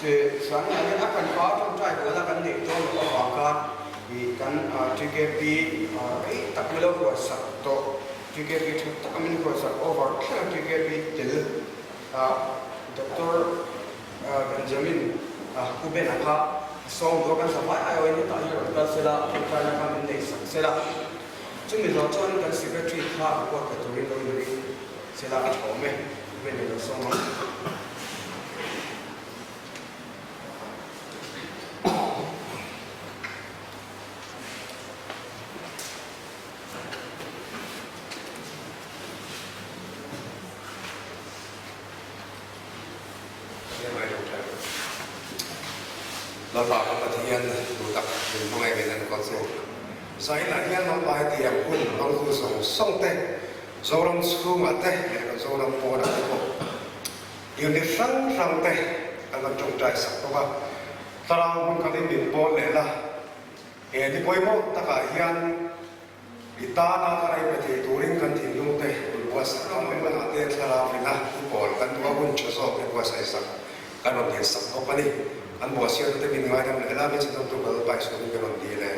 se sang ani akan pa trong trai ko la kan ni to ko wa ka bi kan TKP ai taklo ko sa to TKP ta kamin ko sa over TKP tel Dr. Benjamin Kuben akha so do kan sa pa ai ni ta hi ka sela ka na ka min nei sa sela chumi lo chon kan secretary kha ko ka to ri lo ri sela ka thom me Kuben lo so maเราฝากกับประเทศดูตักเป็นพ่อแม่เป็นนักการเมืองสายหลังยันน้องไปที่ยังคุณน้องคือส่งเตะโซลมสูงมาเตะแล้วโซลมโปรดักต์ก็อยู่ในฝั่งเตะอันนั้นจงใจสักตัวตารางมันก็ได้บินโปรเลยล่ะที่พอยมตะกายยันอิตาลาอะไรไปที่ตูริงกันที่ลุงเตะว่าสักคำไม่มาเตะตารางเป็นนะที่โปรกันตัวคุณจะสอบเป็นว่าใส่สักการนำเทียนสักตัวนี้อันบัวเสียตัวเป็นง่ายทำให้เราไม่ต้องตัวเราไปสู่ที่กันดีเลย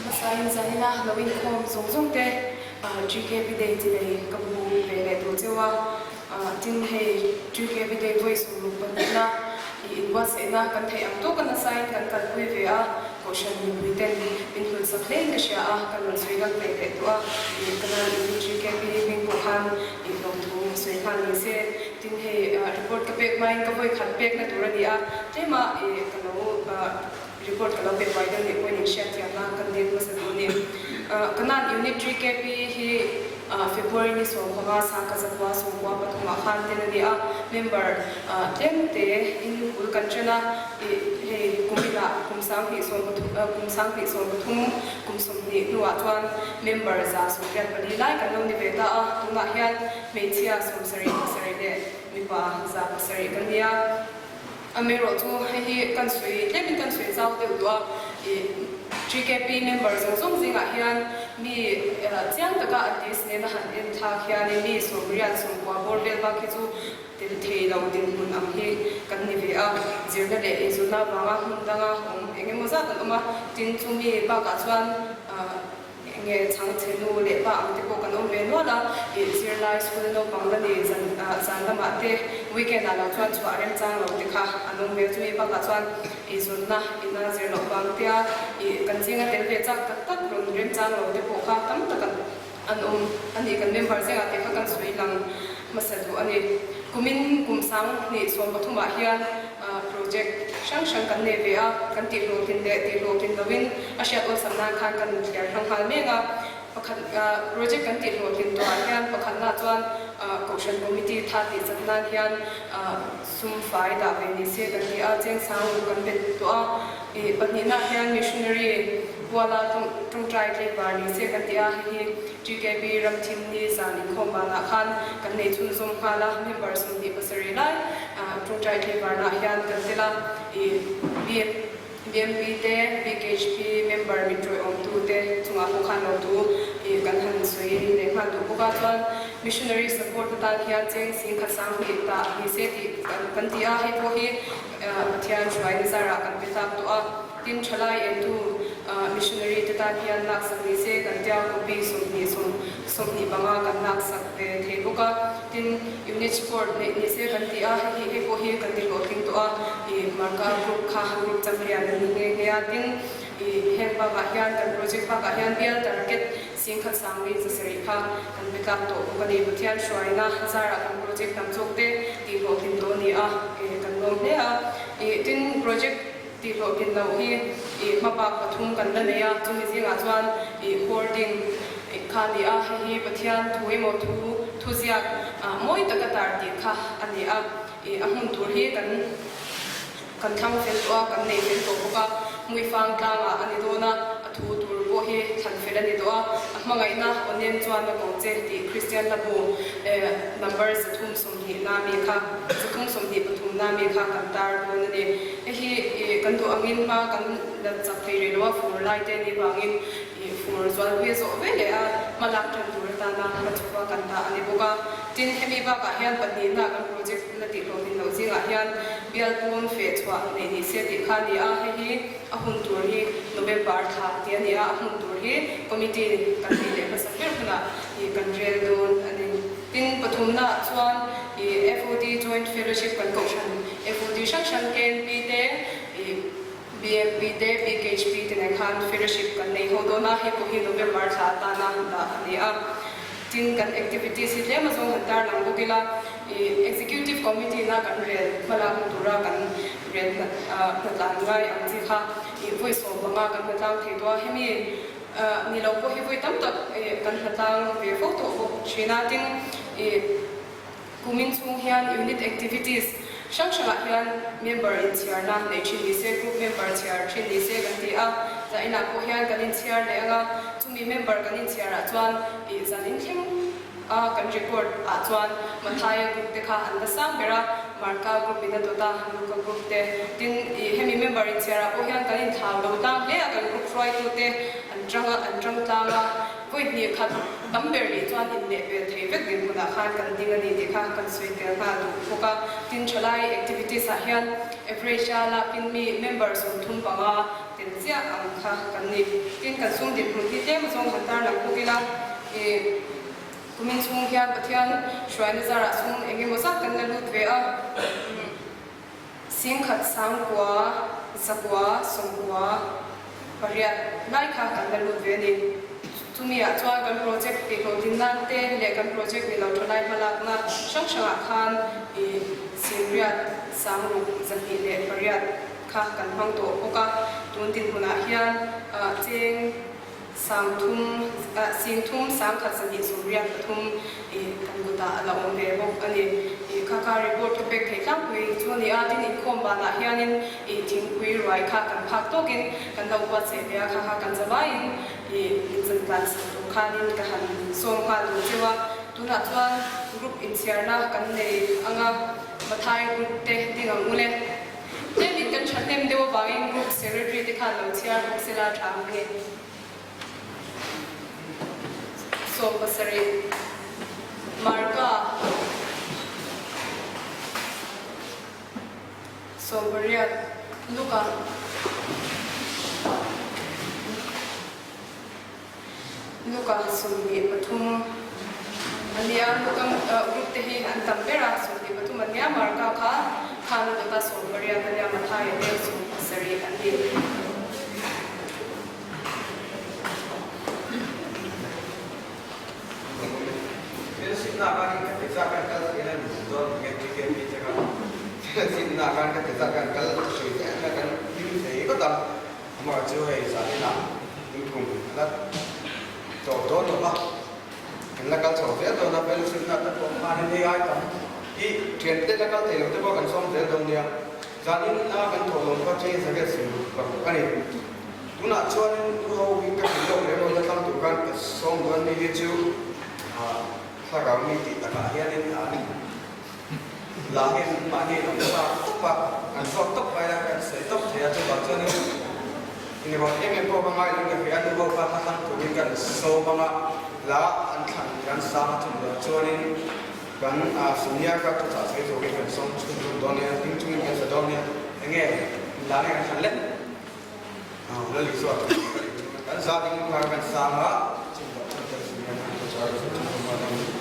ภาษาอินเดียนะเราวิ่งคมส่งเตะGKP day ที่เลยกับบูเป็นเลยตัวเจ้าว่าจึงให้ GKP day ด้วยสู่รูปนี้นะอินวัสเนากันให้อันตัวกันนะไซน์กันคุยเวียโคชันมีวิเทนเป็นคนสักเล่นก็เชียร์กันมันสวยกันเลยตัวกันนั้น GKP เป็นผู้คันอีกลงทุนสวยงามเลยเสียจึงให้รีพอร์ตกับเบกไมน์กับไว้ขัดเบกในตัวนี้เจ้ามากันเรารีพอร์ตกับเราเป็นไว้เดินไว้ในเชียร์ที่นั่งกันเดินมาสนุกเนี่ยกันนั้นยูนิต GKP ที่ February นี้ส่งเข้ามาสังกัดจังหวัดส่งว่าปฐมขันธ์ที่นั่นเนี่ย member เต็มเตะอินคุยกันชนะให้กลุ่มที่ละกลุ่มสังที่ส่งปฐมกลุ่มสังที่ส่งปฐมกลุ่มสมนิหนวดวัน member จะส่งกันไปไล่กันลงในเวลาตรงนั้นเมีเชียส่งสริเดมีป่าจะสริกันเนี่ยอเมริกาให้กันสวยเล่นกันสวยเจ้าเดียวตัวGKP member ส่งสิ่งอะไรมีเจ้าตะการที่สเนนหันเอ็นท่าเขียนมีส่งเรียนส่งกว่าบอลเบลบาคิจูเดินเที่ยวเดินหุ่นอันที่กันนี่เวียเจอเนี่ยเอซุน่าบางหุ่นดังของเอ็งมั่วซะแต่มาจินจูมีปากกาชวนเงี้ยช่างเทนูเล็บอันที่พวกกันเอาเมนูละเอเซียไลฟ์สคูลโนบังละนี่จันละมาเตวีคเอนด์ละชวนชวนเรียนจังเราติค่ะอันนู้นเวทีปากกาชวนเอซุน่าอินนาเซียโนบังเตียกันจริงๆเดี๋ยวเวจักตักรุ่นเรียนจังเราติพวกค่ะตั้มตะกันอันนี้กันเมมเบอร์เสียงติค่ะกันสวยลังมาสะดวกอันนี้กุมสังนี่ส่วนปฐมเฮียนโปรเจกต์ช่างกันเนเวียกันติดโลกินเดติดโลกินดวินอาเซียนอุตสาหกรรมกันเดียร์ทางฮาเมกาประคันโปรเจกต์กันติดโลกินตัวเฮียนประคันหน้าจวนกษัตริย์คอมมิตี้ท่าติดจัดงานเฮียนซุ่มฝ่ายดาวเวนิเซียกันที่อาเจียงสังกันเป็นตัวปัจจุบันเฮียนมิชชันนารีวัวลาตรงใจเทวานิเซียกันที่อาที่ GKP รัมทิมนี่สานิคมบานาคันกันในชุนซุ่มฮาลาเมมเบอร์สุนีปัสรีไลตรงใจเทวานาเฮียนกันที่ละBMP เต BKHP member มิตรองตูเตจุงอาภูขันองตูกันหันสวยในขันตุกุกาจวน missionary support ตาเฮียเจงสิงขัดสังหิตาฮิเซติกันที่อาให้พวกฮีเทียนช่วยนิสาระกันไปตามตัวทินชลายเอ็นตูmissionary ตาเฮียนักสักนิเซกันที่อาคุปีสมนิบังอากันนักสักเทพุกาทิน unit support นิเซกันที่อาให้พวกฮีกันที่โลกินตัวมาร์กกรุ๊ปข้ากรุ๊ปจำเรียนนี่เฮียทินเฮมปากาเฮียนกันโปรเจกต์ปากาเฮียนเบียร์ตาร์เก็ตสิ่งขัดสังวิจสิริภากันไปกับตัวกันดีบุตรยันช่วยนะซาระกันโปรเจกต์ทำจุกเตตีโลกินตัวนี้กันลงเนี่ยทินโปรเจกต์ตีโลกินเราฮีมาปากปฐุมกันนั่นเนี่ยจุดนี้สิ่งอาจารย์โฮลดิ้งข้านี้ฮีบุตรยันทุยหมดทุเสียมวยตะกตาร์ดีค่ะอันนี้หุ่นตัวฮีกันทั้งเฟลตัวกันในเฟลตัวพวกมวยฟังกลางอันนี้ตัวน่ะทูตัวพวกฮีทันเฟลอันนี้ตัวมาไงนะวันนี้จวนกองเจดีคริสเตียนระบุnumber จะทุ่มสมดีนามีค่ะจะทุ่มสมดีปฐุมนามีค่ะกันตาร์ตัวนั่นเองฮีกันตัวอังอินมากันจับไปเรียนว่าฟูไลเตนี่บางอิน for zual we zo ve le a malak tan tur ta na ma chwa kan ta ani boka tin hemi ba ka hian pani na kan project la ti lo din lo jinga hian bial pon fe chwa ne ni se ti kha ni a hi a hun tur hi November tha ti ani a hun tur hi committee kan ni le sa fer khna hi kan rel don ani tin pathum na chuan i FOD joint fellowship kan ko shan FOD section KNP te BMP te PKHP te na khan fellowship kan nei ho do na he ko hi November tha ta na da ani a tin kan activities hi le ma zong han tar lang bukila executive committee na kan rel mala tura kan rel na tlang ngai ang chi kha voice of banga kan tlang thei do hemi ni lo ko hi voi tam tak kan tlang ve photo ko china tin kumin chung hian unit activities shang shang hian member in chair na nei chin ni se group member chair chin ni se kan ti a za ina ko hian kan in chair le anga chumi member kan in chair a chuan zanin thim kan report a chuan mathai group te kha an da sam bera marka group ina to ta local group te tin hemi member in chair a ko hian kan in thau lo ta le kan group roi to te an trang tanga voi ni kha tamber ni chuan in le be thei vek din muna khan kan ding ani ti kha kan sui te ha du foka tin chalai activities a hian average la pin mi members on thum panga tin sia ang kha kan ni tin kan sung din hu ti te ma song han tar la ko kila kumin chung hian pathian shwaina zara sung enge mo sa kan la lut ve a sing khat sang kwa zakwa songwa pariat nai kha kan la lut ve ni tumi a chuan kan project ti ko din nan te le kan project ni lo tholai malak na shang shang khan singriat sangru zati le pariat kha kan hang to oka tun tin huna hian cheng samthum singthum sam khat sani suriat pathum kan guta ala om ve bok ani kha report to pek thei tlang pui chuni a tin in khom ba na hianin thing pui roi kha kan phak to kin kan lo wa se bia kha kan zawain in kan sam khanin ka han som kha du chewa tuna chuan group in share na kan nei anga mathai group te tingang mule te min kan thatem dewa bangin group secretary te kha lo chia sila thang ni so pasari marka so bariat luka sumbi pathum ania lukam group te hi an tampera sumbi pathum ania marka kha khana dota so bariat ania mathai ne so pasari andi Sinna kan ka tisa kan kal ina don ke pi ka sinna kan ka tisa kan kal sui ta kan ni sei ko ta ma chu hai sa ina ni kum la to do no ba la kal so fe do na pel sinna ta ko ma ni ai ta I thian te la kal te lo te ko kan som te dong dia zanin a kan tho lo ko che sa ke su ba ani tuna chuan ho wi ka lo le lo la tam tu kan som do ni li chuถ้าเรามีจิตตะกะเฮียนี่อันลาเห็นมานี่เราจะตุ๊บปะอันสอบตุ๊บไปแล้วกันเสียตุ๊บเสียจุดบางส่วนนี้นี่บอกยังไงพวกบางอย่างนี่ก็ยังดูว่าถ้าทำตัวนี้กันโซ่บางละอันขันกันสามจุดส่วนนี้กันสุญญากาศจะเสียตัวนี้กันส่งจุดตอนนี้ทิ้งจุดนี้กันสุดตอนนี้ยังไงลาเนี่ยกันขันเล่นแล้วลิสวดกันสามทิ้งกันสามละจุดสุญญากาศจะเสียตัวนี้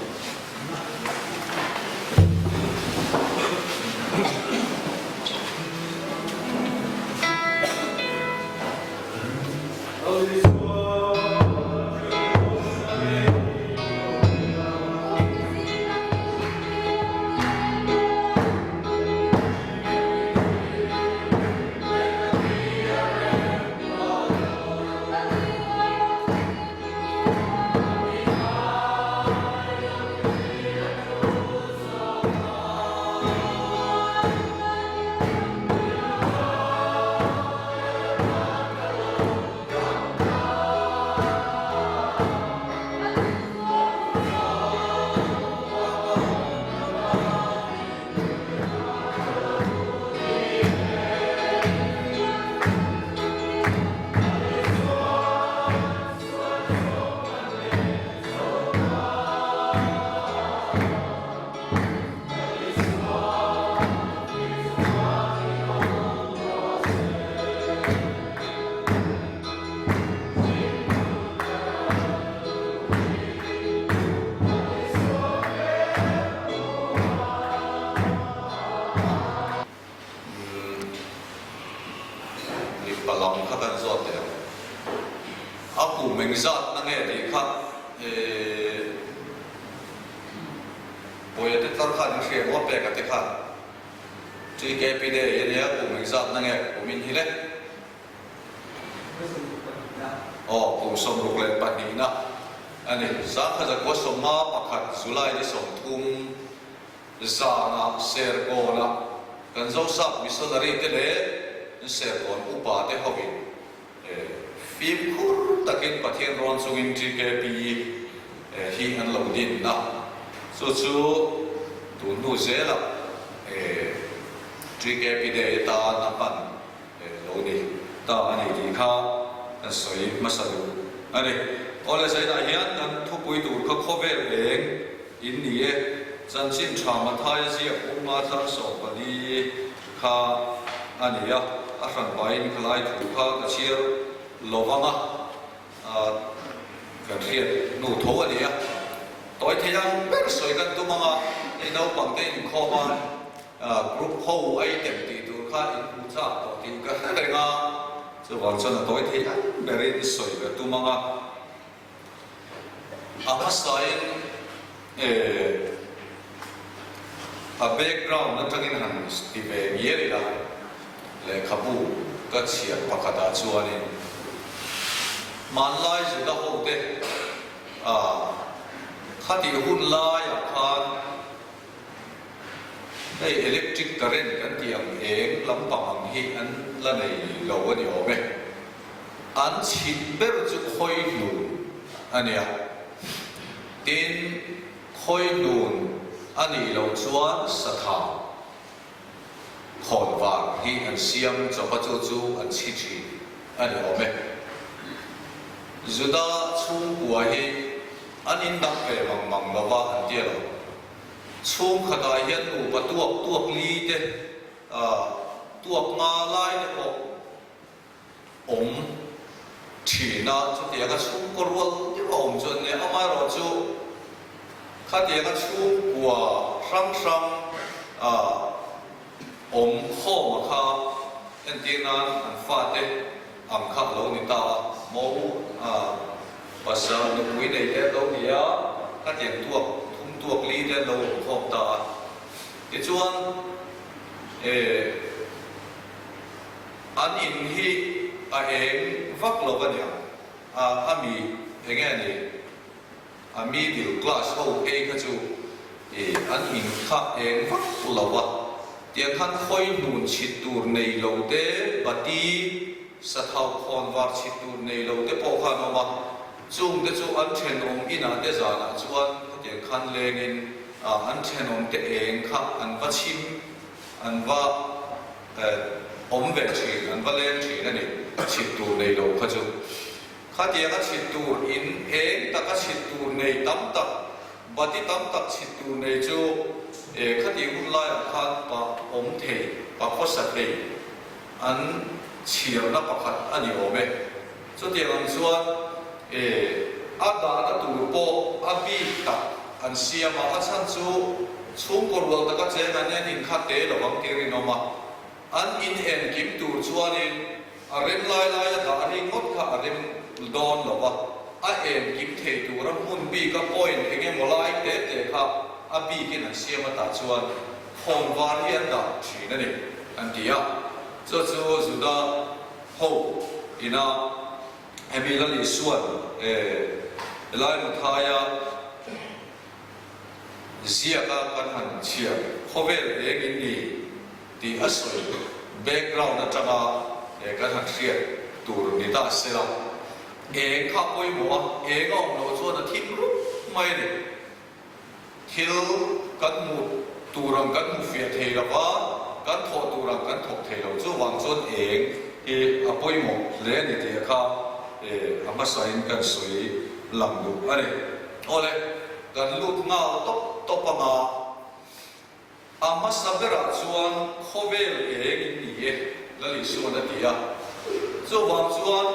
palang khakan zot te aku mengzat nange di kha boya te tar khan khre mo pe ka te kha tri ke pi de ye ya aku mengzat nange ku min hi le kum som ruk le pa ni na ani sa kha za ko som ma pakhat zulai ni som thum za na ser ko na kan zo sak missionary te le ser kon upa te hovin phim khur takin pathian ron sungin tri ke pi hi an lo din na so chu tu nu zela tri ke pi de ta na pan lo ni ta ani di kha an soi masalu ani ole sai na hian kan thu pui tur kha khovel eng in ni e chan chin thama thai ji uma thar so pali kha ani ya a ran bain khlai thu kha ka chiar lovanga ka riat nu tho ani ya toy theyang ber soi kan tu manga e nau pang te in kho ban group ho ai tem ti tu kha in u cha to ti ka le nga so wang chon toy theyang ber in soi ka tu manga ama sai a background na tangin han ti ve ye la le khabu ka chia pakata chuanin manlai zu da ho te khati hun lai a khan ei electric current kan tiang eng lampang ang hi an la nei lo ani ome an chin ber chu khoi nu ania tin khoi nun ani lo chuan satha khon wa hi an siam cho pa chu an chi chi ani ome zuda chung bua hi an in dak ve mang lawa an tia lo chung khata hian u pa tuak li te tuak nga lai te ko om thina chu tia ka chung ko rol ti om chon ne ama ro chu kha tia ka chung bua sang om kho ma kha en ti na an fa te am kha lo ni ta mo pasal nu pui nei te lo dia ka tiang tuak li te lo khom ta ti chuan an in hi a eng vak lo ba nia ami enge ni ami bil class ho e ka chu an in kha eng vak lo wa tiang khan khoi nun chit tur nei lo te bati sa thau khon war chit tur nei lo te po kha no ma chung te chu an then om ina te zana chuan tiang khan lengin an then om te eng kha an va chim an va om ve thin an va len thin ani chit tur nei lo kha chu kha tiang a chit tur in eng ta ka chit tur nei tam tak bati tam tak chit tur nei chu kha ti hun lai khan pa om thei pa khosa thei an chiar na pakhat ani ome chu tiang an chuan ada na tur po abi ta an siama a chan chu chung korwal ta ka che na ne in kha te lo bang ti ri no ma an in en kim tur chuanin a rem lai da ani ngot kha a rem don lo wa a en kim thei tur a mun bi ka point enge molai te kha abi kin an siama ta chuan khon war hian da thina ni an tia chu zuda ho ina hemi la li suan lai mu thaya zia ka kan han chia khovel eng in ni ti asoi background na tama kan han thria tur ni ta sela eng kha poi mo eng om lo chuan a thim ru mai ni thil kan mu turang kan mu fia thei la wa kan tho turang kan thok thei lo chu wang chuan eng apoi mo le ni te kha ama sain kan soi lam du ani ole kan lut nga top nga ama sabera chuan khovel eng ni e la li suan a tia chu wang chuan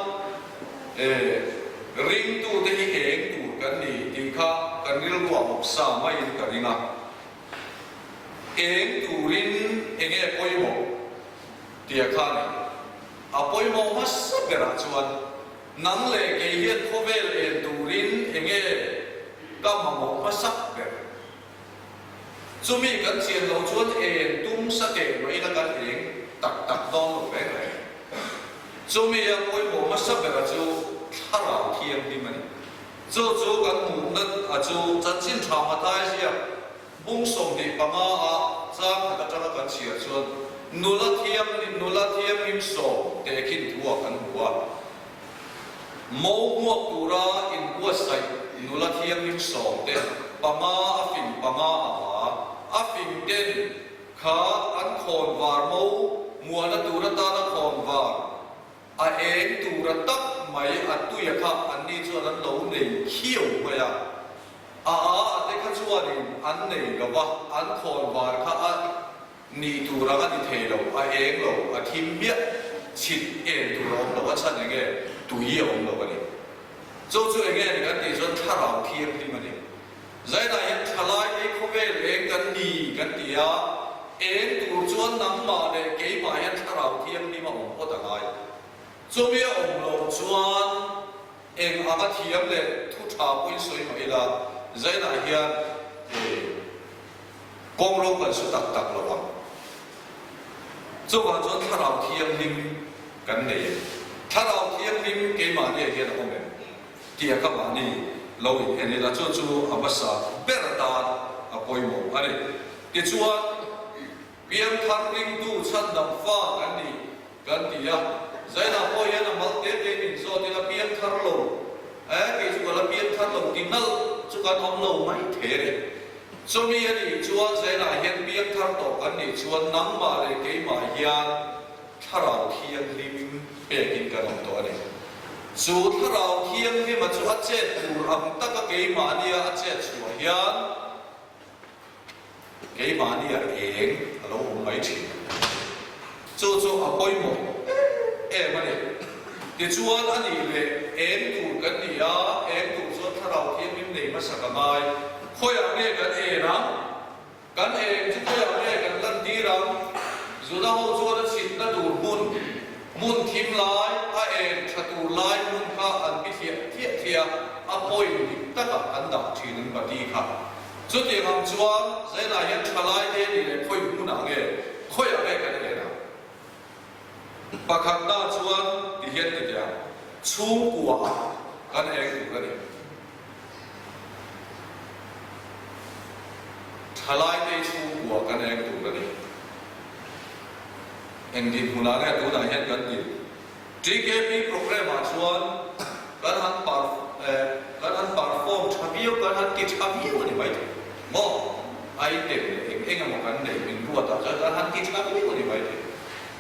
ring tu te hi eng tu kan ni ti kha kan ril wa mok sa mai in ka ringa eng turin enge poi mo tia kha ni apoi mo masabera chuan nang le ke hian khovel en turin enge kama mo masabber chumi kan chian lo chuan en tum sa te mai la kan eng tak tak dong lo ve ve chumi apoi mo masabera chu tharau thiam di mani chu kan mu na a chu chan chin tha ma thai sia bung som di pama a chang ka ta kan chia chuan nula thiam nim so te kin thua kan huwa mo muak tura in bua sai nula thiam nim so te pama afim pama a afim den kha an khon war mo muana tura ta na khon war a en tura tak mai atu ya kha anni chuan an lo nei khiu maya a te kha chuan an nei ga wa an khon war kha a ni tura ga ni thelo a eng lo a thim bia chit en tura lo wa chan nge tui om lo ba ni chu enge ni kan ti chuan tharau thiam ti mani zai da yan thalai e khovel eng kan ni kan tia eng tur chuan nam ma le ke ma yan tharau thiam ni ma om po ta ngai chumi om lo chuan eng anga thiam le thu tha pui soi ma ila zai da hian kong ro kan su tak tak lo wa chu wa chuan tharau thiam lim kan nei tharau thiam lim ke ma ne hian om me tia ka ma ni lo in eni la chu abasa berta apoi mo ani ke chuan biam thar ring tu chan dam fa kan tia zai na po yan mal te in so te la biam thar lo ke chu la biam thar lo tinal chu kan om lo mai the so mi ani chuan zai na hian biam thar to kan ni chuan nam ma le ke ma hian tharau thiam lim pe kin kan om to ani chu tharau thiam lim ma chu a che tur am taka ke ma nia a che chu hian ke ma nia eng alo mai thi chu apoi mo mani ti chuan ani le en tur kan ni a en tur chuan tharau thiam lim nei ma sakamai khoya nge kan ram kan chu khoya nge kan lan ti ram zuda ho chuan chit na dur mun thim lai a en thatur lai mun kha an bi thia apoi ni taka an da thin ba ti kha chu ti ngam chuan zai na yan thalai te ni le khoi mun a nge khoya nge kan pakhat na chuan ti hian ti dia chung kuwa kan eng tu kan ni thalai te chung kuwa kan eng tu kan ni eng din huna nge tu na hian kan din TKP program a chuan kan han perform thabiu kan han ti thabiu ni bai mo ai te eng mo kan nei min ruwa ta kan han ti thabiu ni bai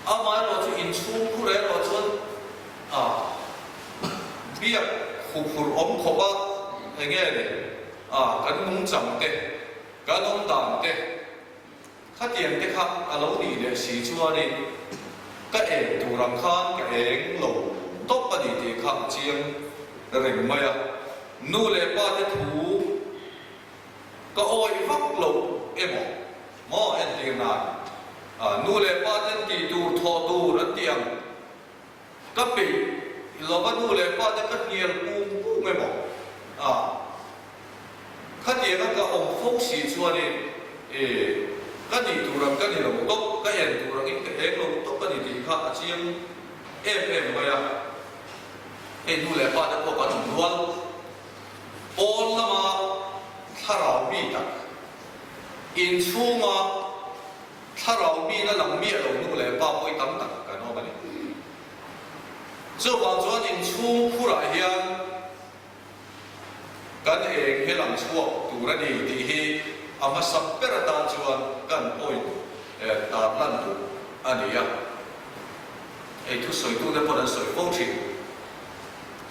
amai lo chu in chung khu re lo chuan bia khur om khoba enge ne kan mung chang te kan om dan te kha tiang te kha alo ni le si chuan ni ka tu ram khan ka eng lo top pa ni te kha chiang reng maya nu le pa te thu ka oi vak lo mo en ti na nu le pa ten ti tu tho tu ran tiang ka pe lo ba nu le pa te ka nial pu me mo kha ti ka om phok si chuan ni ka ni tu ram ka ni lo tok ka en tu ram in ka ek lo tok ka ni ti kha a chiang em ma ya nu le pa te ko ka nu wal on lama tharau bi tak in chuma tharau mi na lang mi lo nu le pa poi tam tak ka no ba ni chu wang chuan in chung phura hian kan eng he lam chuak tu ra ni ti hi ama sappera ta chuan kan poi ta lan tu ani ya thu soi tu de pon soi phong thi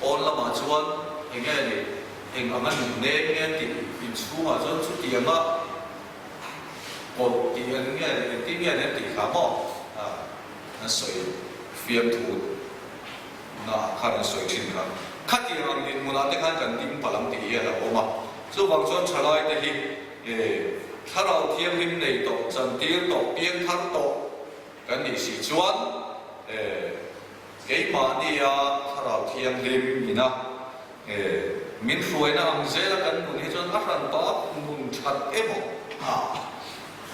on lama chuan enge ni eng ama nu ne nge ti in chunga chuan chu ti ama một thì anh nghe tiếng nghe đến thì khá mỏ nó soi phiêm thủ nó khá là soi chín khá khát thì anh nhìn muốn ăn cái khán cần tìm phải làm thì là ôm mà số bằng số trả lại thì thà đầu thiên linh này tổ chân tiếng tổ tiếng thắt tổ cái này sĩ chuan cái mà đi thà nào thiêng lim gì na mình rồi na ang dễ là cần muốn hết cho ăn đó muốn chặt em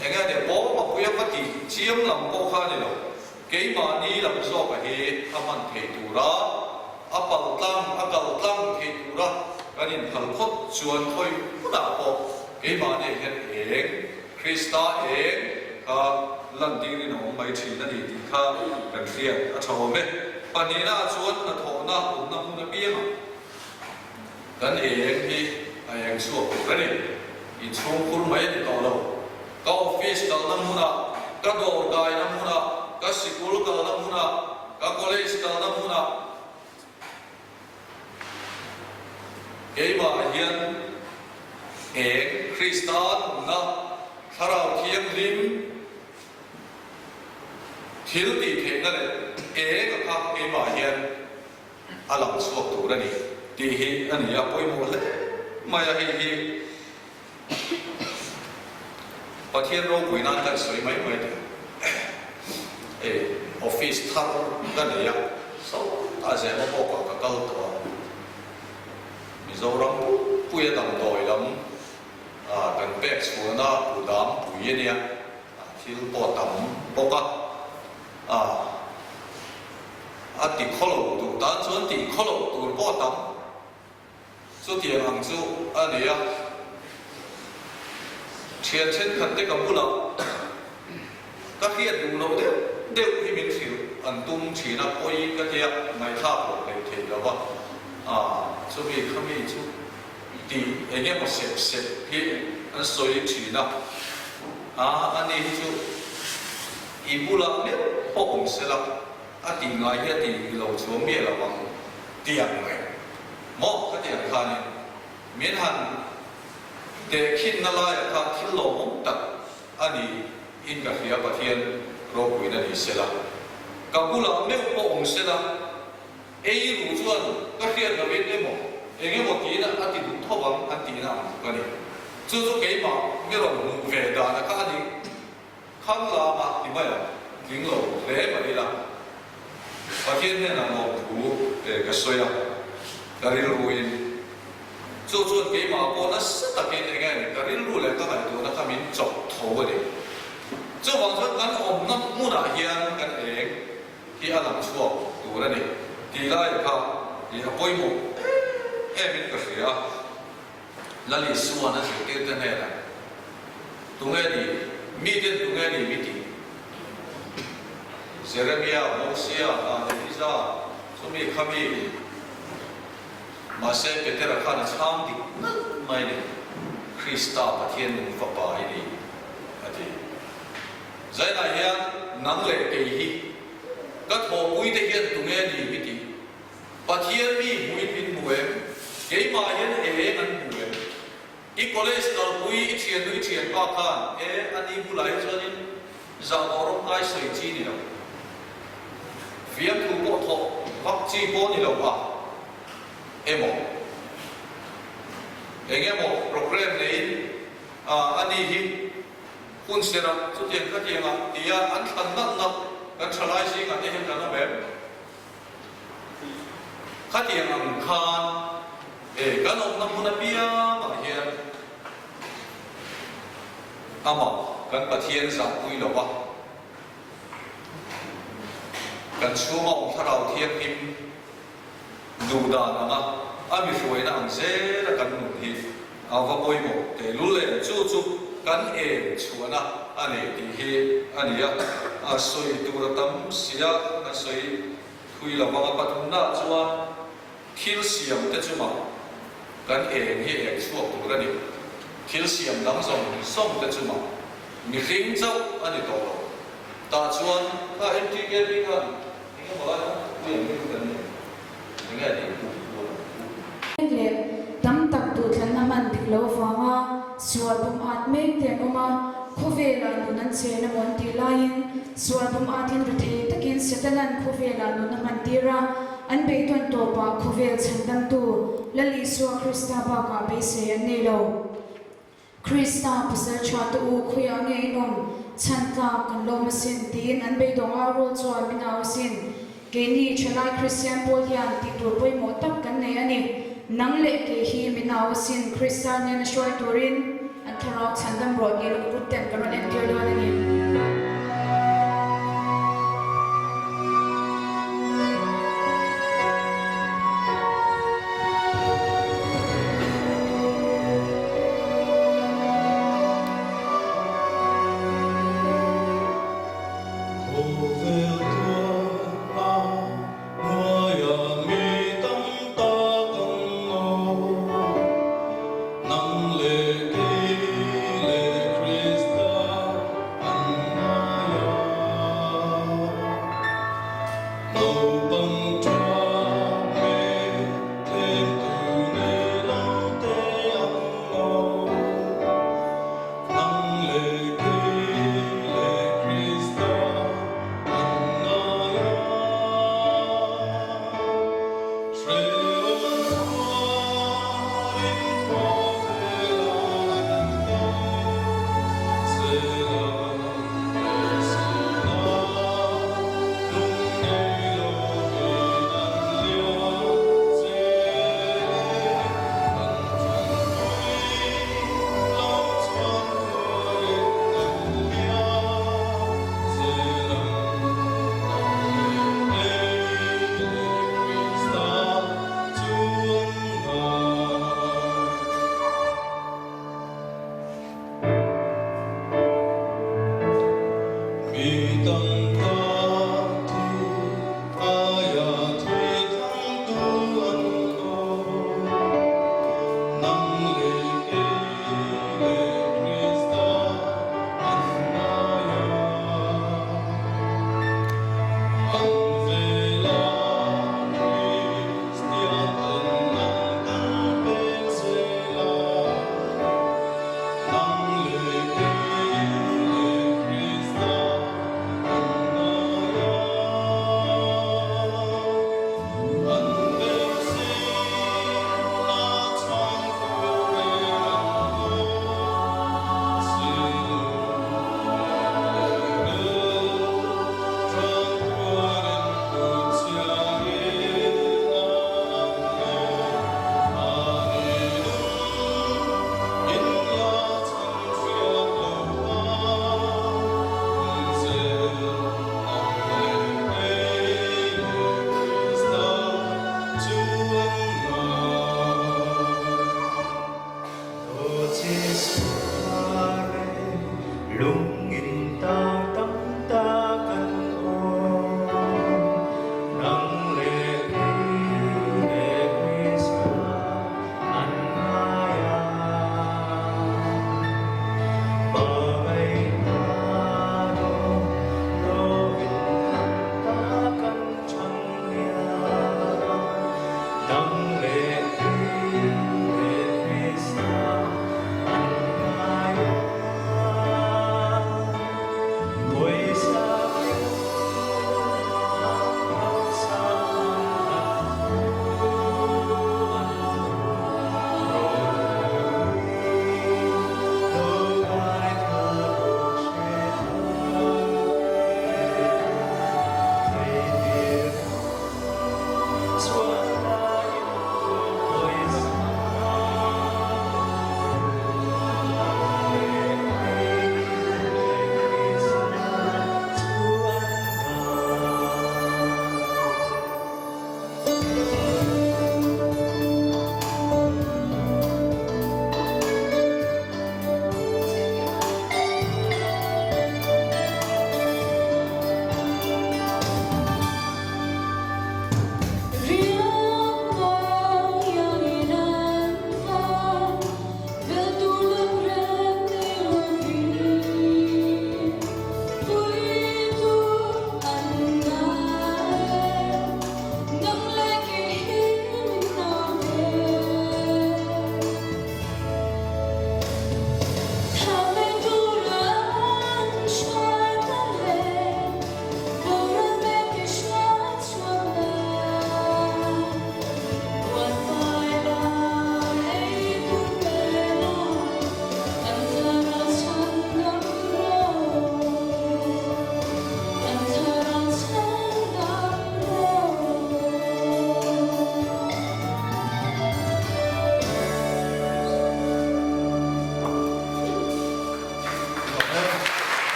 anh nghe để bố mà bây giờ phát triển chiếm làm bố khai này đâu cái mà đi làm sao phải hệ aman thể tu ra apal tam thể tu ra cái này phần khốt chuẩn thôi cũng đã có cái mà này hiện eng Krista eng lần đi nó mấy chỉ là đi khá cần thiết ở chỗ bên phần này là chuẩn là thổ na cũng nằm nó biếng cái eng thì eng suộc cái này ít chung cũng mấy đi đâu đâu cái office đâu nằm na cái đồ đài nằm na cái school đâu nằm na cái college đâu nằm na cái mà hiện eng Krista na thà nào thiêng lim thiếu đi thế này cái khác cái mà hiện làm suốt tụ này thì hiện anh ấy bôi một lệ mà hiện và thiên rô quỷ nan cái suy mấy mấy office thằng cái này sau ta sẽ có bộ cái câu đó ví dụ rằng bây giờ đồng đội lắm cần bẹt xuống na phụ đảm phụ yên nha thiếu bộ tầm bộ cái thì khó lâu tụ单纯thì khó lâu tụ bộ tầm số tiền hàng số anh ấy钱肯定咁不能，但係人路都去面條，人東錢啊，可以嗰啲咪差唔嚟提咗吧？所以佢咪就啲而家我食啲安水錢啊，安尼就一步啦，你不紅色啦，啲外一啲路做咩啦？啲人嘅，冇嗰啲人看嘅，免行。แต่คิดนั่นแหละถ้าคิดลงตัดอันนี้อินกับเฮียปะเทียนโรคุยนั่นนี่เสียละกับกูละไม่พอองเสียละรู้ส่วนก็เทียนกับเวทได้หมดเองหมดทีนะอันที่ดูท้องอันที่นั่นก็นี่จู่ๆเกี่ยมาไม่ลงเวดานะก็อันนี้ข้างลามาที่ไม่ละถึงลงเละมาดีละปะเทียนเนี่ยนะมองดูก็สวยละก็เรียนรู้อินจู่ๆเกี่ยมาพอนั้นสักทีนึงไงก็เรียนรู้เลยก็หมายถึงว่าถ้ามีจบโถเลยจู่บางทีกันอมน้ำมูนาเฮียนกันเองที่อันหลังชั่วดูนั่นนี่ทีแรกก็ที่ป่วยหมดมีกระเสียแล้วลิส่วนนั้นสิ่งที่จะให้อะไรตรงนี้มีเด่นตรงนี้มีดีเซเรมียโมเซียที่จะสมัยขมีมาเสพเตระขันช่างดิไม่เนี่ยคริสต์ปะเทียนฝักใบนี่อะไรใจนายยังนั่งเล่เกี่ยก็ทอบุยเทียนตรงนี้นี่มิติปะเทียนมีบุยเป็นบุยเกี่ยมาเห็นมันบุยอีกคนเลยสตอบุยเทียนด้วยเทียนก็ขันอันนี้บุหรี่จนนี่จะอารมณ์ไอ้สวยจีนี่เราเวียนถูกทอวักจีโบนี่เราว่าemo emo program này anh đi hun sẽ là số tiền các tiền thì anh thân nặng anh trả lại gì anh em nó bé các tiền anh khan cái ông năm hôm bia mà hiện mà cái bát thiên giảm quy lộc cái số mong thà đầu thiên kimดูดานะอามีช่วยนะเสียละกันหนุนที่เอาว่าป่วยหมดแต่รู้เลยจู่ๆกันชวนนะอันนี้ที่อันนี้สวยตัวตั้มเสียสวยคุยละว่าปัจจุบันจวนทิลเสียมแต่จู่มากันช่วยตัวนี้ทิลเสียมดังส่งแต่จู่มามีริงเจ้าอันนี้ตัวตาจวนเอ็มทีเกลิ่งกันนี่ก็บอกว่าไม่รู้กันเลยตั้มตักตัวฉันน้ำมันติดโลฟ้ามาสวดบุมอาจไม่เตียนออกมาคู่เวลาหนุนันเชนมันตีลายสวดบุมอาทินประเทศตะกินเสตันันคู่เวลาหนุนมันตีระอันเบยตันตัวปากคู่เวลฉันตั้งตัวและลิสวาคริสตาบากาเบเซียนนี่เราคริสตาภาษาชาตูคุยอังเงยนมฉันตากันลมสินตีนอันเบยดงอาโรจวนมินาวสิน ke ni chana Christian Polian ti tur poi mo tak kan nei ani nang le ke hi minaw sin Christian nen shoi turin an tharau chandam ro ni lu putten karon en tir don ani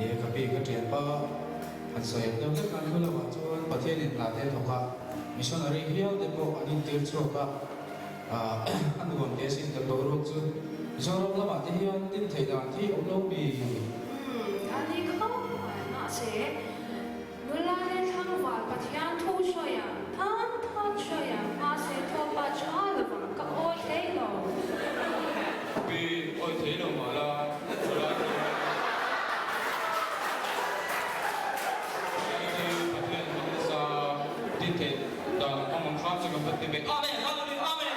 เนี่ยกับปีก็เรียนว่าอันสวยเดิมเรื่องการคุณละว่าจวนประเทศนี้หลายเทศเขาก็มิชชันนารีเฮียวเด็กพวกอันนี้เดือดชั่วก็อันนู้นเดซินเด็กตัวรุ่งจุนมิชชันละว่าที่เฮียวที่ไทยด่านที่อบรมปีอันนี้เขาน่าเสียเวลาในทางวัดปฏิญาณทุกช่วยท่านช่วยมาเสียตัวปัจจัยละวันก็โอเคเนาะปีโอเคเนาะมาละสุราษฎร์ประเทศมังสาที่เทดังเอามังคับจะกับประเทศเบอาเมนอาเมนอาเมน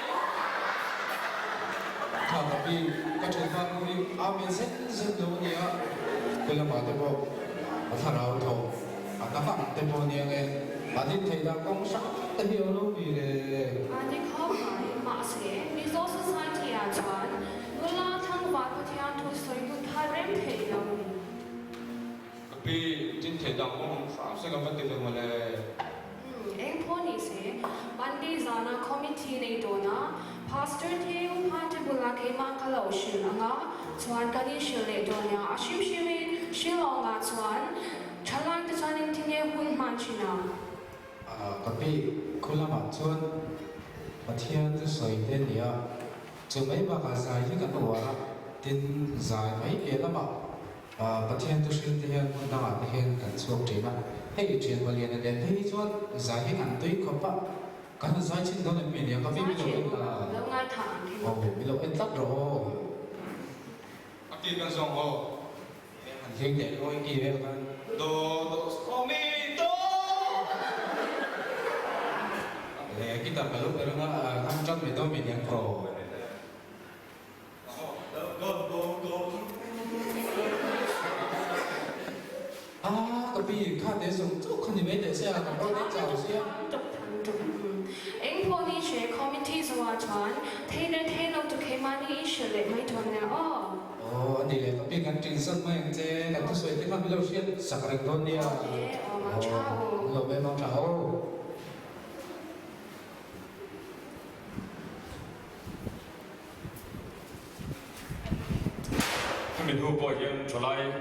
ถ้ากับปีก็เชิญฟังนี่อาเมนเส้นดูเนี่ยคุณละว่าเด็กพวกถ้าเราทงอันนั้นเด็กพวกเนี่ยไงอันนี้ไทยด่านกองสักเดียวรู้ปีเลยอันนี้เขาหมายมาเสียมีโซเชียลที่อาจารย์เวลาทางวัดปฏิญาณทุกช่วยก็ทายเร่งเทเราปีที่เทดังเอามังคับจะกับประเทศมาเลยเอ็งพอนี่เสียวันนี้จานาคอมมิตี้ในตัวนะพาสเตอร์ที่อุปถัมภ์บุลาเกมาคลาวชิลงาชวนกันนี่ชิลเลยตัวเนี่ยอาชิมชิมิชิลองาชวนฉลาดจะนิมที่เนี่ยหุ่นมันชินากับปีคุณละว่าจวนประเทศที่สวยเด่นเนี่ยจะไม่บ้ากันใจที่กันตัวดินใจไม่เอ็นละบ้าประเทศที่สิ่งที่ยังมันน่าเห็นกันสวกจีน่ะให้เชียนบริเวณเด่นให้จวนใจให้กันตัวขบปะกันใจชิ้นโดนเป็นเนี่ยกับปีไม่รู้เอ็นละแล้วงานฐานที่โอ้ไม่รู้เอ็นตักรออากิกันสองโอ้เฮียงเด็กโอ้ยกี่เรื่องกันโดโอมิโตkita perlu dengan kancam itu median pro. Tapi kan dia semua kan dia ada saya kan dia jauh saya. Eng pun ni saya komiti sewajan, thay nak tu kemani isu le mai tuan ya Oh, ni le tapi kan tinggal main je, kan tu saya tengah bilau saya sekarang tu dia. Oh, macam. Lo memang tahu. mình hưu bồi hiền cho lại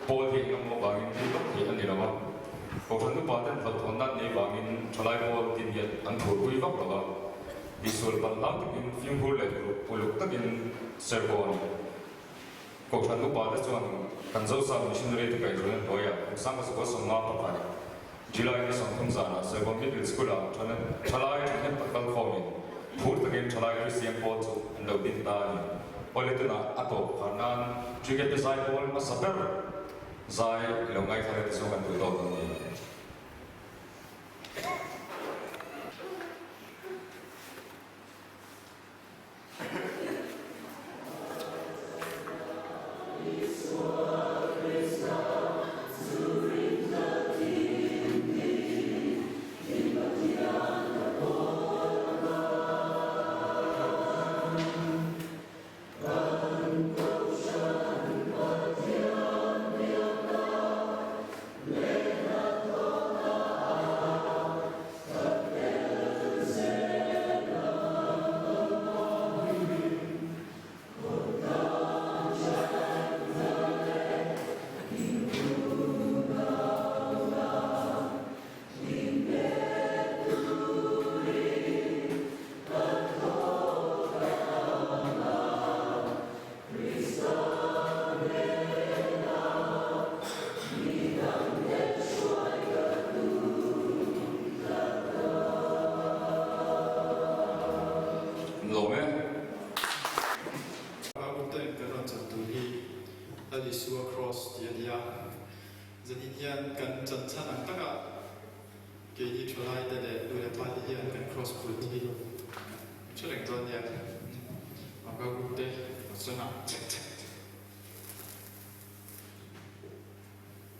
bồi thì ông bảo in thì bất kỳ anh đi đâu mà cầu thần nước bảo tên phật thôn nát này bảo in cho lại bồi tiền hiện anh thổi quy vấp rồi đi xuôi bằng lắm thì in phim hưu lại lục tất in sài gòn cầu thần nước bảo tên cho anh cần dâu sao mình xin lấy từ cái rồi nói à sang cái số sông ngáp phải chỉ là cái sông thông giả là sài gòn biết được school là cho nên cho lại cho nên tất cả khó mình phút tất in cho lại cái xiêm bồi anh đầu tiên ta oleh itu nak atau karena juga desain pol masaper zai longai thare tu kan tu tahu ni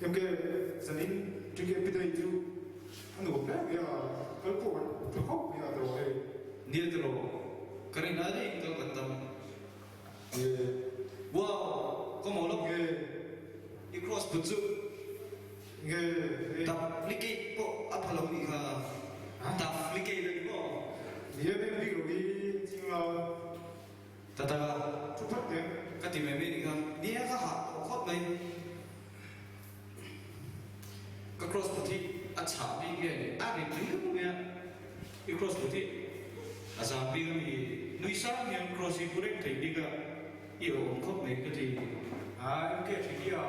Em kêu giờ đến chuyện kia bây giờ yêu anh đủ đấy bây giờ cái cuộc nó khóc bây giờ rồi dia terus kerana ada yang kau kata wow kau mau log you cross betul tak lagi po apa lagi tak lagi lagi po dia memang lagi cuma tata cepat ya kati memang dia kah hot mai cross body a cha bi ge ni a ri bi me I cross body a sa bi mi nui sa ni cross I purek thai bi ga I om khop me ka ti em kể chuyện đi à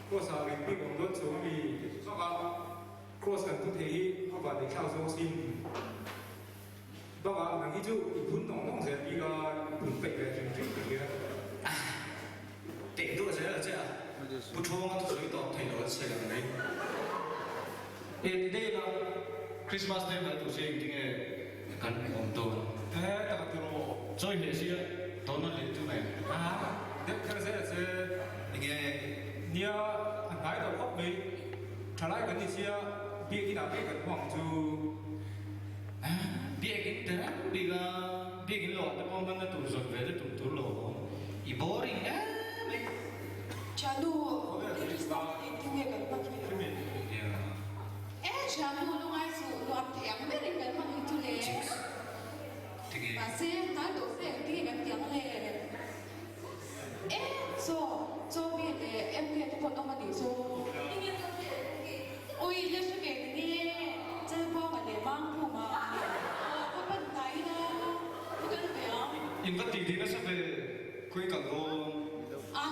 cross à mình biết còn đốt số vì do vào cross cần cũng thấy họ vào để theo số xin đó là mình cái chú vốn tổng sẽ đi cái vốn bệnh về chuyện chuyện cái kia để tôi sẽ là chứ不错我都所以到睇到世人你đây là Christmas day là tôi sẽ đi nghe kan om tôi tak terus rồi hệ sĩ đó nó lên chỗ này Thế cái này sẽ nghe nia nãy đầu khóc mấy trả lại cái gì xia biết cái nào biết cái hoàng chú biết cái đó biết cái lọ cái con nó tụt rồi về nó tụt lọ I boring á cha nu nghe cái bắt cha nu nó ai số nó ấp thèm mấy cái mà mình chú lệ và xem nói đồ xem cái tiếng lệ so biết em nghe tụi con mà đi so ôi lấy số cái này chơi bao mà để mang phụ mà có vấn đề đó có cái gì không in vật thì nó sẽ về quay cả con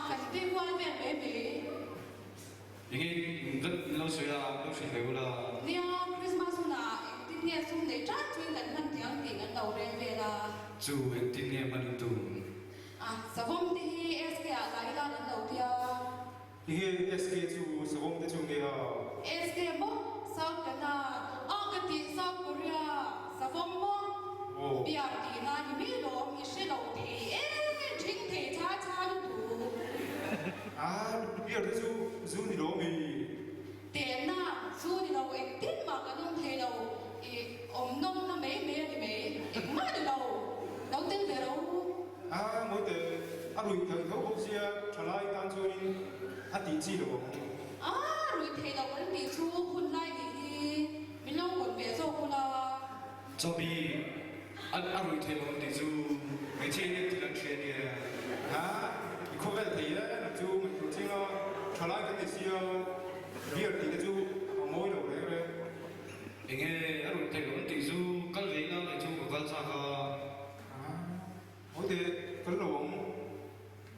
cái gì quan về bé bé những cái rất lâu xưa lâu xưa về là nia Christmas là tin nghe xung để trát chuyên gần hơn tiếng thì gần đầu về là chú tin nghe mà được tụng sao hôm thì SK lại là lần đầu tiên 이게 SK 주 서공 대중이야 SK bốc South Korea cái tí South Korea sao hôm bốc bây giờ thì là như mấy đồ như sẽ đầu thì chính thể cha đủ bây giờ 주 ni lo mi tiền na dù thì đâu em tin mà cái nông thế đâu nông nó mấy thì mấy em má được đâu tin về đâu mỗi때 rồi thời thấu bốc xia trả lại tan cho in tỷ chi rồi rồi thế đâu vẫn bị chú hun lại thì mình lâu còn về rồi hun là cho bi rồi thế là thì chú mấy chuyện này thì làm chuyện này không phải thì chú mình cũng chỉ là trả lại cái gì bây giờ thì chú mỗi đầu đấy nghe rồi thế là thì chú cái gì là chú có quan sát mỗi때 cái lồng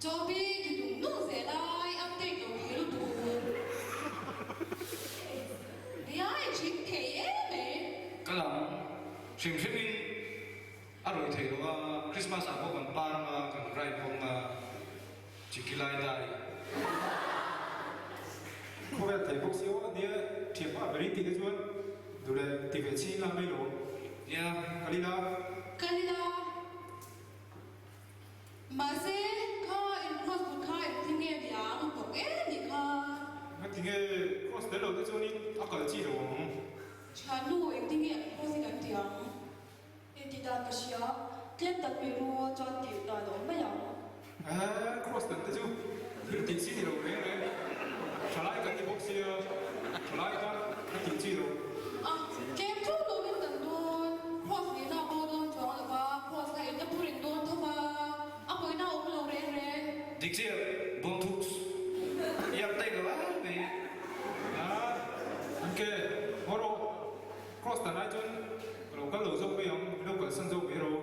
cho biết thì đúng lúc sẽ lại update đầu thì lúc đủ thì ai chính thể ấy cái là xem in rồi thế là Christmas à có còn par mà còn rai phong chỉ kỳ lại đây không phải thầy bốc xíu nia thiệp mà bên tí cái chuột rồi là thì phải chi làm mấy đồ Kalila mà sẽ có cross một khai thì nghe việc một cái gì cả 되게 cross 될로 대전이 아까 지로 cha nuôi thì nghe cross cái tiếng thì ta cái gì á kết tập bị mua cho tiền đòi đổ mấy giờ cross del 대주 그 딕시디로 그래 잘라이 같이 복시요 잘라이가 그 딕시로 kem chút đồ bên tận luôn cross này nào bao đôi cho là ba cross này nó bùn đôi thôi mà với nào cũng lâu rồi Diksi bom thuốc yang tay cái gì 이렇게 바로 cross 달라이 전 그리고 갈로 좀 배영 그리고 선 좀 배로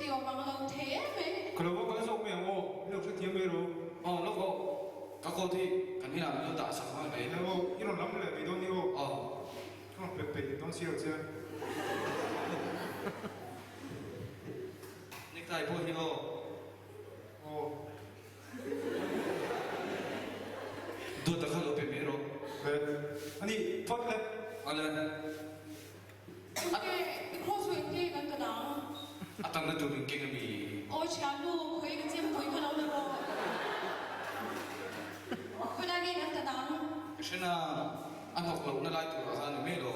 thì bằng lâu thế vậy 그리고 갈로 배영 이렇게 뒤에 배로 nó có các cô thì cái này là nó đã sẵn rồi đấy 그리고 이런 남들 미돈이고 그럼 백백 돈 싫어지 necktie po hiyo 도 다 칼로 페메로 아니 턱래 알아 cái cross này thì gần cái nào atang na tuling kengami ôi cha nu quay cái chim quay cái nào nữa quay lại cái gần cái nào sina anok lo na lai tu ha ni melo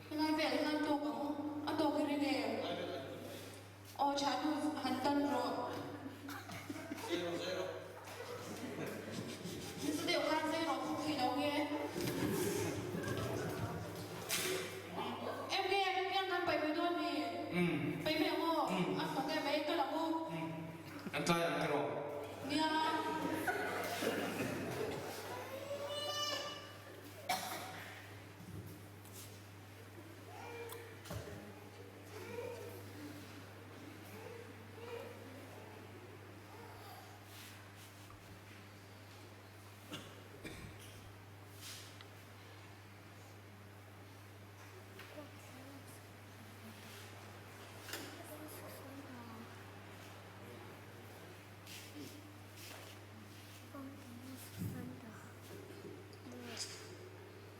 cái này về là tôi cũng tôi cái này ôi cha nu hành tân rồi đều hai giây nó không thể đâu nghe em đang bày với tôi nè bày mẹ ngô ăn một cái bấy tôi là ngô anh trai anh cái rồi nha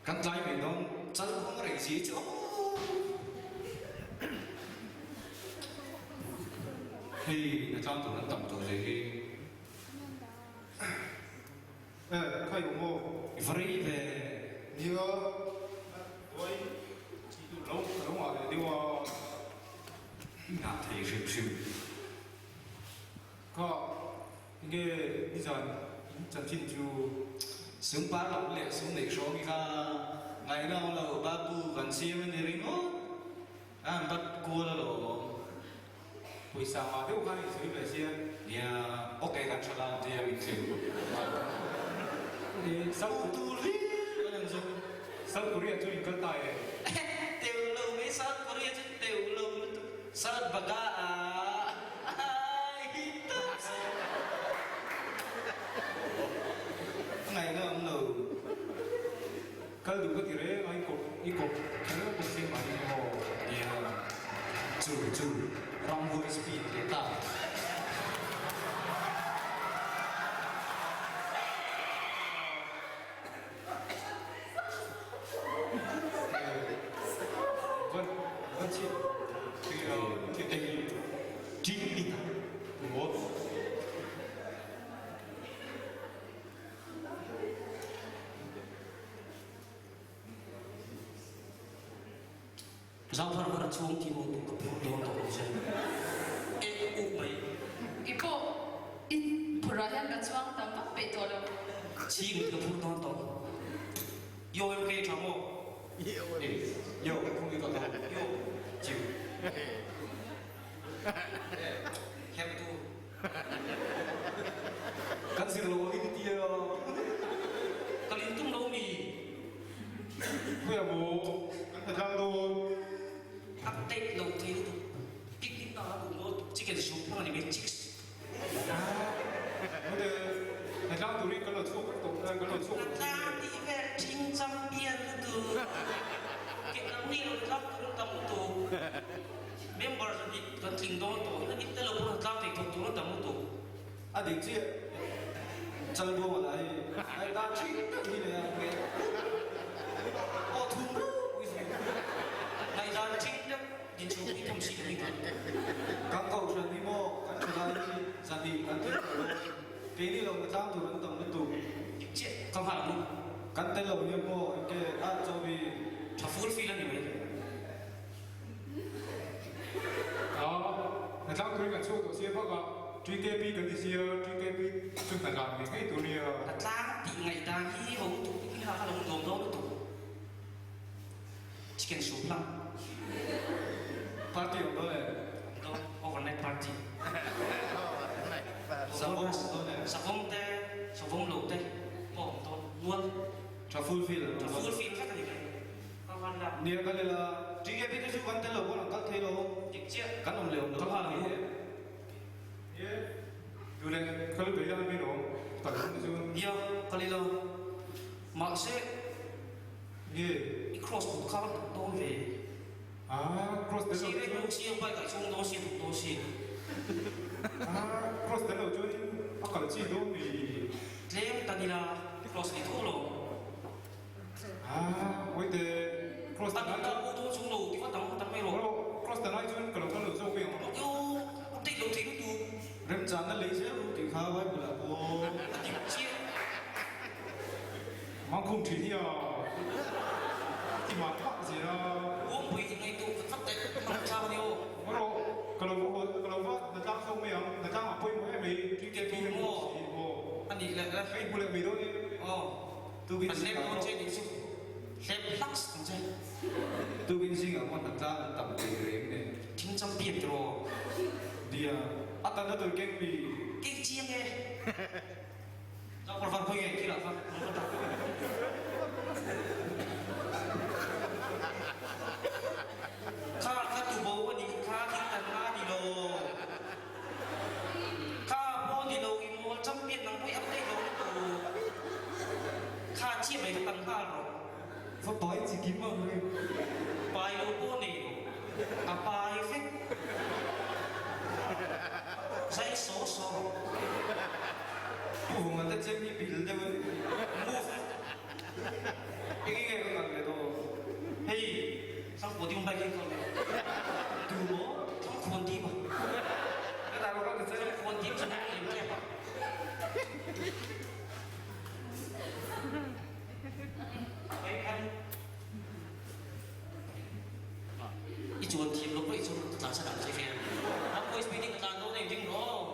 กันใจไม่ต้องจัดห้องอะไรสิจ๊ะเฮ้ยนะจ๊ะตัวนั้นต่ำตัวเลยใครกูโม่ ฟรีเว้ย เดี๋ยวโอ้ยจีดูลงอะไรเดี๋ยว น่าเที่ยวชิว ก็应该你咱进就ๆซึ่งป้าเราเลี้ยซึ่งเด็กโชว์กี่ข้าไงเราบ้าปูกันเสียมันเรื่องอ๋อบัดกลัวแล้ว为啥嘛？对我看你随便些，เนี่ยโอเคกันฉลาดเดียวอีกที 你上ตูรีก็ยังส่ง 上古里就一个大爷， เตียวลงไม่สักคนเรียกเตียวลงสักบักก้าฮิตไงก็มึงรู้ kalau dulu kira ikut kira kursi mana oh เนี่ยจู่รำบุญสปีดเลยตา วันที่ที่เด็กจริงดิโอ้ เราพามาช่วงที่เราต้องกับโดนตัวใช่เอ๊ะอุบไป Ipo, purahan ka chuang tam ka pe to lo. ชี้มือกับพูดโดนตัวโยโอเคทำโม่โยพรุ่งนี้ก็ต้องโยจิวแค่ตัวกันสิโลอีกทีเดียวกันลิ้นตุ้งโลมี เพื่อโบกันทางโดน อัปเดตโลทีดูกิ๊กกิ๊กตาดูโลจิกเกอร์ชูพวกนี้เป็นจิกส์ 근데 대장 둘이 걸로 추억 또 걸로 추억 ตาที่แม่จริงจำเปียนดูเก็บน้ำนี่เราทับตัวตำตัวเมมเบอร์ที่กันทิ้งโดนตัวนั่นนี่แต่เราพูดกลางติดตัวตำตัวอ่ะเด็กจีจังบัวอะไรไอ้ตาชิ้นนี่เลยโอ้ทุ่มไอ้ตาชิ้นเนี่ยยินชูที่ทำสิ่งนี้กังเก่าชนนี่โม่กันชนะนี่สันติกันที่ปีนี้เราจ้างตัวนั้นต่ำตัวเจ๊กังหาลูกกันแต่เราเนี่ยโม่แกอาจจะมีถ้าฟูลฟิลนี่ไหม 아 대장 둘이 같이 오도 시에버가 GKB 근데 시에 GKB 좀 나가는 게 둘이야 แต่จ้างตีไงตาที่หงตุที่หาลงโดนโดนตุชิคเก้นซูปล่ะ 파티 어떠네 โดนโอเวอร์ไนท์ปาร์ตี้ 사범 어떠네 สับวงเต้สับวงโลเต้โอ้โดนล้วน 자 풀필 ถ้าฟูลฟิลแค่ไหนกันก็วันละ 니가 갈래라 GKB 도 좀 간텔로 보는 까테로 จิกเจ๊ 간놈 레오 너 하는 게 예. 그래 그걸 왜냐면 미노 다른 좀 เดี๋ยวก็เลยเรามาเซ่ 예. อีครอสบุกเข้าโดนเลย 아 크로스 ชีวิต 델로 ลูกชีวิตไปกับช่วงโดนชีถูกโดนชี 아 크로스 델로 좀 아까 지도 이 เล่มตานีลาครอสที่ทั่วโลก 아, 오이데 크로스 ตานีลา 나이 โอ้โดนช่วงโลกที่ว่าตั้งไม่โลก 크로스 나이 좀 그런 걸로 좀 그냥 โย่ติดโลกที่ดู 렘장을 레이저로 가와 보라고 จิกเจ๊ 만큼 뒤니야 이만 탁지라 วงไปยังไงตัวฟัดแต่มันชาวเดียว 뭐로 그런 거 나장 소매야 나장 앞에 뭐 해매 뒤게 뭐 อันนี้แหละแล้ว ให้บุเรมีด้วย อ๋อ ตูบิน มัน ซิ เล่ ง มโดนเจนิสุเล่มลักซ์ของเจ ตูบินซิงอ่ะมันจ้าต่ำเตียงเนี่ย ทิ้งจำเปลี่ยนตัว เดียอัตตาตัวเก่งปี กิ๊กเจียงไงเราคนฟังคุยกันที่หลังฟังข้าตูโบวันนี้ข้าทิ้งกันมาดีโลข้าพ่อดีโลอีโมจำเปลี่ยนหนังไปอัปเดตโลตูข้าเชี่ยไปตั้งบ้านเรา เขาต่อยจิกิมมากเลย ไปโลโก้นี่อะไปเฟกใส่โซโซ ผู้มันจะเจ็บมีปีเดียว มูฟ 이게 sang phố đi bay lên con này từ bố sang phố đi mà cái đại nó cái sang phố đi sang em kẹp à anh ít chuột thì lúc vậy chuột làm sao làm gì vậy anh có speeding cái tàn đâu này đừng đó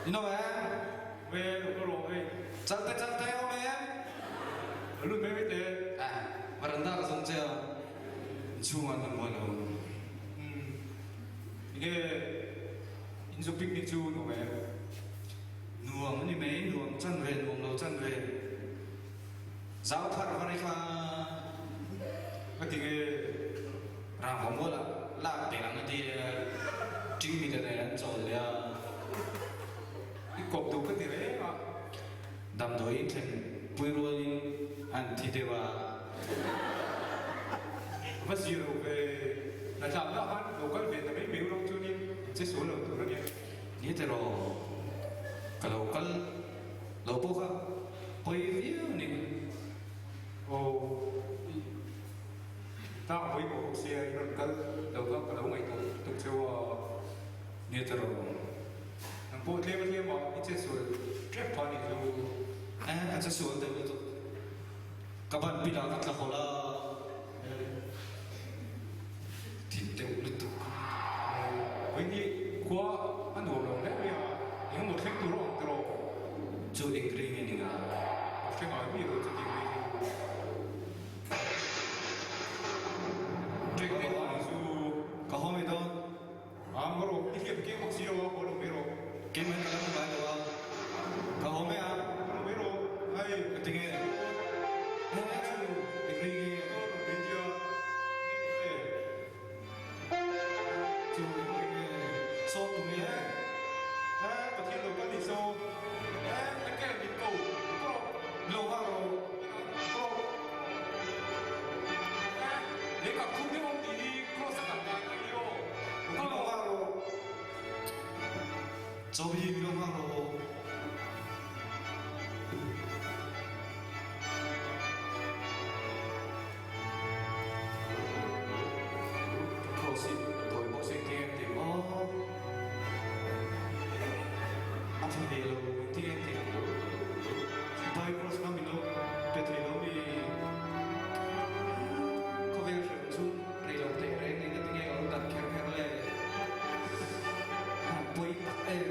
You know em về lúc đó rồi chắc tay không em lúc mấy biết đấy mà lần ta có sống chưa chung ăn không ngon không 이게 인조 픽닉 주 노래 nuông như mấy nuông chân về nuông lâu chân về giáo phật vào đây pha 어떻게 làm không có là để làm cái gì chính mình này ăn rồi là 이 곡도 끝이래 đầm đối thành bùi luôn ăn thịt đều mất gì rồi về là chạm đó hắn đồ con về là mấy miếu đâu chưa đi chết số lượng tụi nó nhé như thế rồi kalau kan lo buka bùi vía này ồ tao với bộ xe nó cân đầu có cái đầu ngày tụi châu như thế rồi bộ thêm thêm mà ít chết số kép vào đi rồi anh sẽ xuống từ từ các bạn biết là các là họ là thịt đều lụt tụ với như qua ăn đồ rồi đấy bây giờ những một khách tụi nó tụi cho anh kêu nghe nè cái nói bây giờ cho gì vậy cái này là có hôm ấy đó mà rồi cái bác sĩ đâu có đâu biết rồi cái mấy cái đó phải đâu có hôm ấy à đâu biết rồi hay cái tiếng nghe nó là chú anh kêu nghe bây giờ chú số tụi nghe bác sĩ đâu có đi số cái này bị cầu lâu quá rồi 내가 구명원들이 크로스 간다 이거 위험하로 저비 위험하로 크로스 đổi bộ sinh thiên thì có anh thì là thiên thì bay cross nó mình luôn petri nó bị có vẻ rằng chung này là thế này cái tiếng nghe ông đặt kèm theo lại bơi em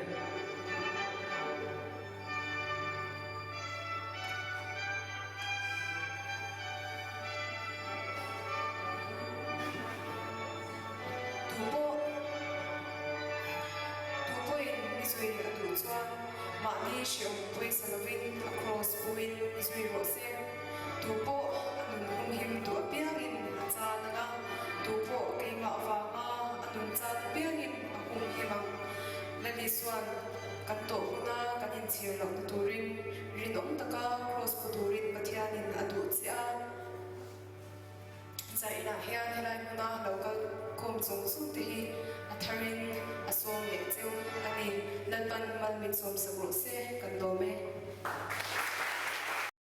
Israel atu chuan mani shiom pui salavin across puin Israel rose tupo anun hum him tu apiangin chananga tupo keima wanga anun chan apiangin hum himang lali swan kanto huna kanin chiang nak turin rinom taka cross puturin pathianin atu chia zaina hian helai huna local kom chung su te hi atharin asom le cheu ani lalpan mal min som sabro se kan do me